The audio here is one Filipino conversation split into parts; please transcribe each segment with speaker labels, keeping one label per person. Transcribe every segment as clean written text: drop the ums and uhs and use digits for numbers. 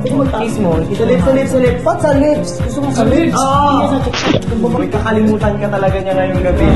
Speaker 1: Kiss mo.
Speaker 2: Sa lips. Ba't sa lips? Gusto mo sa lips?
Speaker 1: May kakalimutan ka talaga niya ngayong gabi.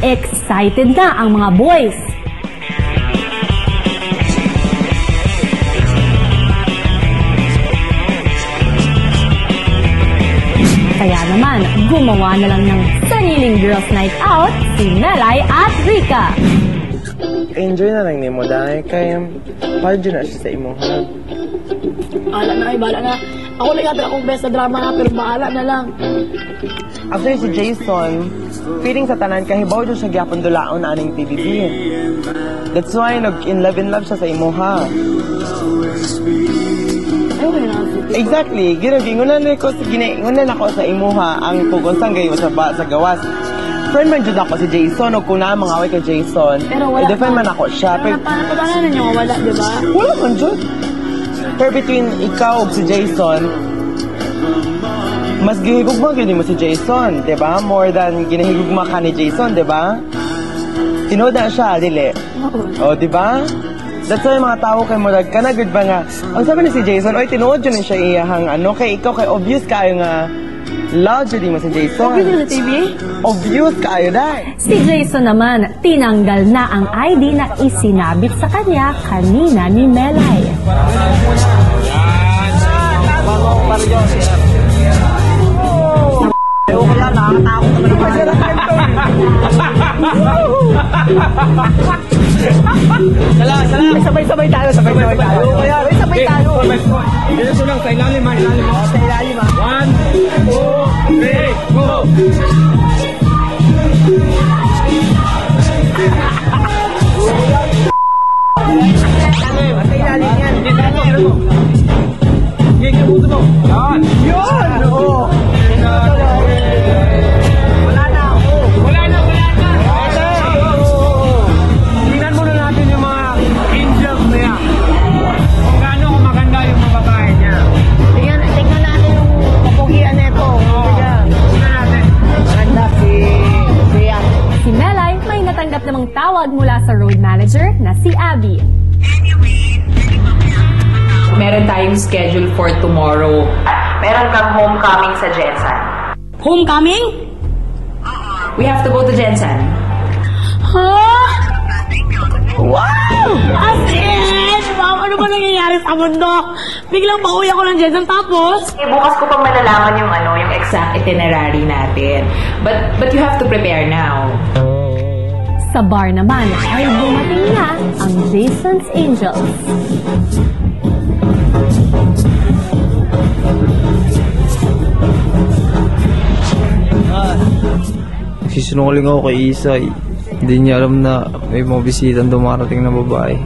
Speaker 3: Excited na ang mga boys. Kaya naman, gumawa na lang ng sariling girls night out si Melay at Rika.
Speaker 1: Enjoy na lang ni mo dahil kaya pardo na siya sa imong hug.
Speaker 2: Bahala na. Ako lang yata akong best sa drama na, pero bahala na lang.
Speaker 1: After si Jason, feeling sa tanan kahibaw doon siya gyapon dulaon na aning PBB. That's why in love siya sa imo ha. Exactly. Gingunan ako sa imo ha ang pugunsang gayo sa gawas. Friend man jud ako si Jason o kung na mga away kay Jason.
Speaker 2: Pero wala.
Speaker 1: Defend man ako siya.
Speaker 2: Pero paano na niyo wala, di ba?
Speaker 1: Wala man jud. Pero between ikaw ug si Jason, mas gihigugma gyud mo si Jason, 'di ba? More than ginahigugma ka ni Jason, 'di ba? Tinood na siya, dili. Oh, 'di ba? That's why mga tao kay mo kana good ba nga. Ang sabi ni si Jason, oy tinuod yun siya iyahang ano kay ikaw kay obvious kayo nga love jud mo si Jason.
Speaker 2: Obvious sa TV?
Speaker 1: Obvious kayo dai.
Speaker 3: Si Jason naman, tinanggal na ang ID na isinabit sa kanya kanina ni Melay.
Speaker 2: Sabay tayo. Sabay tayo.
Speaker 4: Dito lang, sa ilalim ha.
Speaker 2: Sa ilalim ha.
Speaker 4: 1, 2, 3, go!
Speaker 2: Sa ilalim yan.
Speaker 4: Gigibuto mo. Yan!
Speaker 2: Yun! Oo. Wala na ako.
Speaker 4: Wala na! Tingnan muna natin yung mga angels niya. Kung gaano maganda yung mga babae niya.
Speaker 2: Tingnan natin yung kapugian nito.
Speaker 4: Tingnan natin.
Speaker 2: Maganda si
Speaker 3: Si Melay may natanggap namang tawag mula sa road manager na si Abby.
Speaker 5: Meron tayong schedule for tomorrow. Meron kang homecoming sa Jensen.
Speaker 2: Homecoming?
Speaker 5: We have to go to Jensen.
Speaker 2: Huh? Wow! As in! Wow, ano ba nangyayari sa mundo? Biglang pauwi ako ng Jensen tapos?
Speaker 5: Bukas ko pang malalaman yung yung exact itinerary natin. But you have to prepare now.
Speaker 3: Sa bar naman ay dumating na ang Jason's Angels.
Speaker 6: Nagsisinungaling ako kay Isay. Hindi niya alam na may mga bisitang dumarating na babae.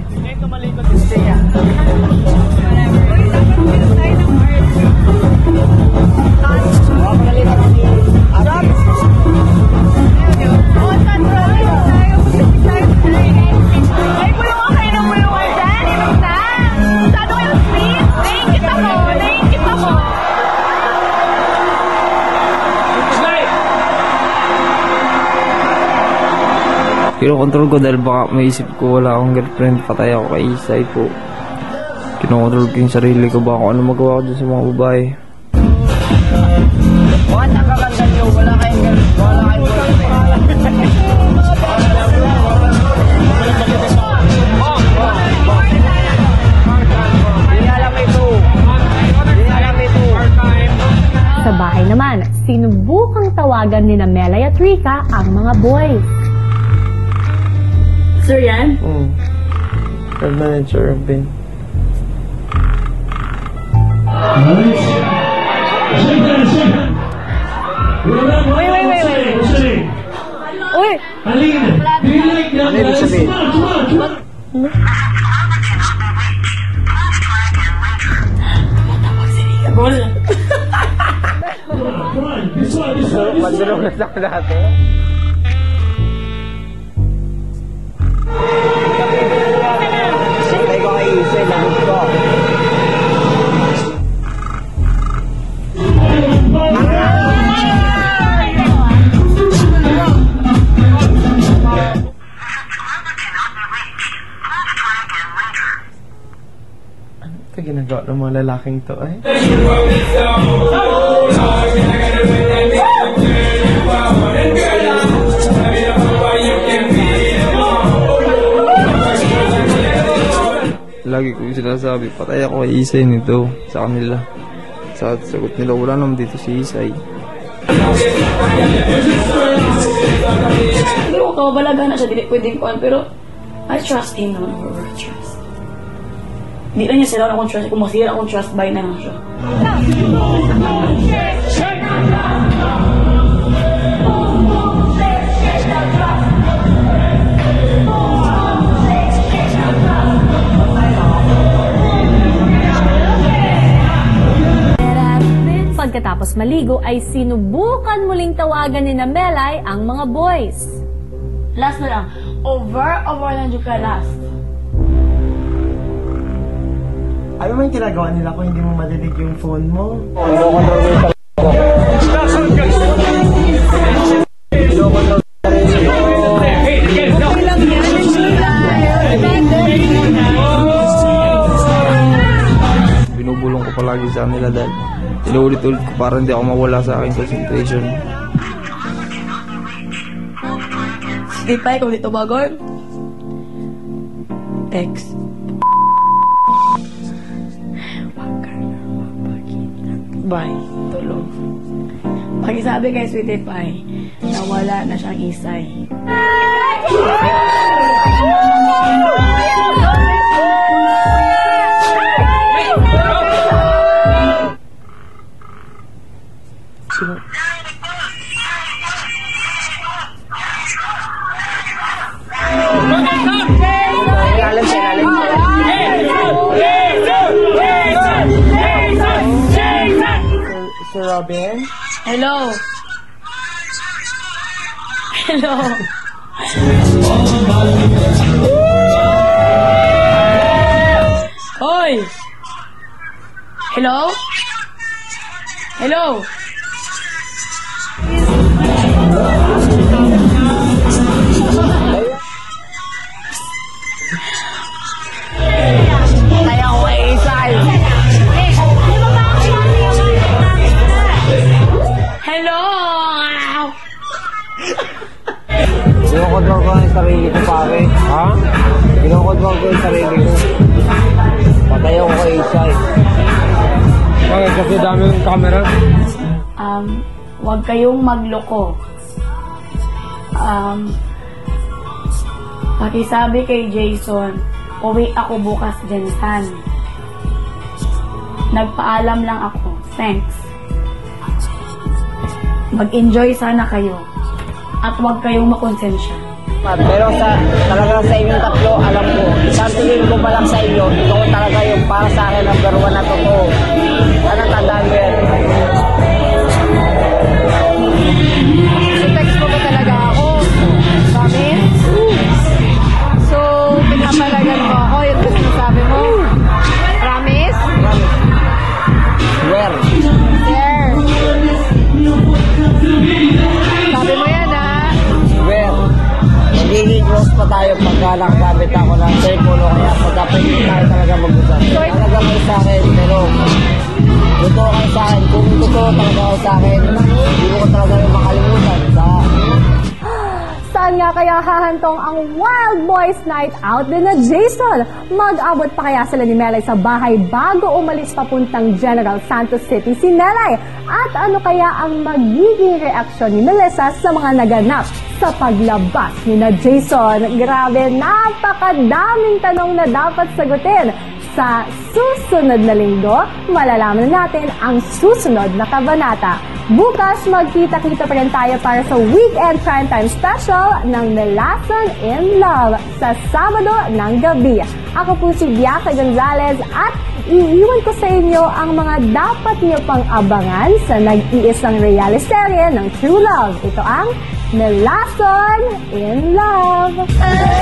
Speaker 6: Kinokontrol ko dahil baka maisip ko wala akong girlfriend, patay ako kay Isay po. Kinokontrol ko yung sarili ko, baka ano magawa ko dun sa mga babae.
Speaker 2: What? Ang kakanda nyo, wala kayong
Speaker 3: Sa bahay naman, sinubukang tawagan ni Melay at Rika ang mga boys.
Speaker 2: Sir yan?
Speaker 1: Third manager of Ben.
Speaker 2: Wait. Uy!
Speaker 1: Ano ibig sabihin? Sinulat ako dati. Sintay ko kay Isa, lagot ko. Ito ginagawa ng mga lalaking to eh.
Speaker 6: Lagi ko yung sinasabi, patay ako kay Isay nito sa kanila. Sa sagot nila, wala naman dito si Isay.
Speaker 2: Hindi ko kababalaga na siya, hindi pwedeng kuhan, pero I trust him naman for trust. Hindi lang niya sila akong trust, kung masira akong trust, bye na lang siya.
Speaker 3: Pagkatapos maligo ay sinubukan muling tawagan ni Melay ang mga boys.
Speaker 2: Last na lang, over lang yung ka last.
Speaker 1: Ano man yung ginagawa nila kung hindi mo madidig yung phone mo?
Speaker 6: Binubulong ko palagi sa kanila dahil inuulit-ulit ko para hindi ako mawala sa aking concentration.
Speaker 2: Sige pa, ikaw dito bagon. Text. Bye. Tulog. Pakisabi kay Sweetie Pie, nawala na siyang Isay.
Speaker 1: Sir Robin?
Speaker 2: Hello? Hello? Hoy! Hello? Hello? Kaya ko ay Isay. Hello?
Speaker 1: Kinokontrol ko ang sarili ko, pare. Ha? Kinokontrol ko yung sarili ko. Patay ako kay Isay.
Speaker 4: Bakit? Kasi dami ng camera.
Speaker 2: Huwag kayong magloko. Pakisabi kay Jason, uwi ako bukas Jensan. Nagpaalam lang ako. Thanks. Mag-enjoy sana kayo. At huwag kayong makonsensya.
Speaker 7: Pero talaga sa inyong tatlo, alam ko, isang tingin ko pa lang sa inyo, ikaw talaga yung para sa akin ang garuan na totoo. Sana tandaan mo yan.
Speaker 5: So, text mo ba talaga ako? Promise? So, pinapalagan mo ako yung sinasabi mo? Promise?
Speaker 7: Where?
Speaker 5: There. Sabi mo yan, ha?
Speaker 7: Where? Magiging close pa tayo pagka nakagamit ako ng telepono, kaya pagka pwede tayo talaga mag-usap. Talaga kayo sa akin, pero totoo kayo sa akin. Kung totoo talaga kayo sa akin, hindi ko talaga yung makalimutan.
Speaker 3: Saan nga kaya hahantong ang Wild Boys Night Out din na Jason? Mag-abot pa kaya sila ni Melay sa bahay bago umalis papuntang General Santos City si Melay? At ano kaya ang magiging reaksyon ni Melissa sa mga naganap sa paglabas ni na Jason? Grabe, napakadaming tanong na dapat sagutin. Sa susunod na linggo, malalaman natin ang susunod na kabanata. Bukas, magkita-kita pa rin tayo para sa Weekend Primetime Special ng Nalason in Love sa Sabado ng gabi. Ako po si Bianca Gonzalez at iiwan ko sa inyo ang mga dapat niyo pang abangan sa nag-iisang reality serye ng True Love. Ito ang Melason in Love.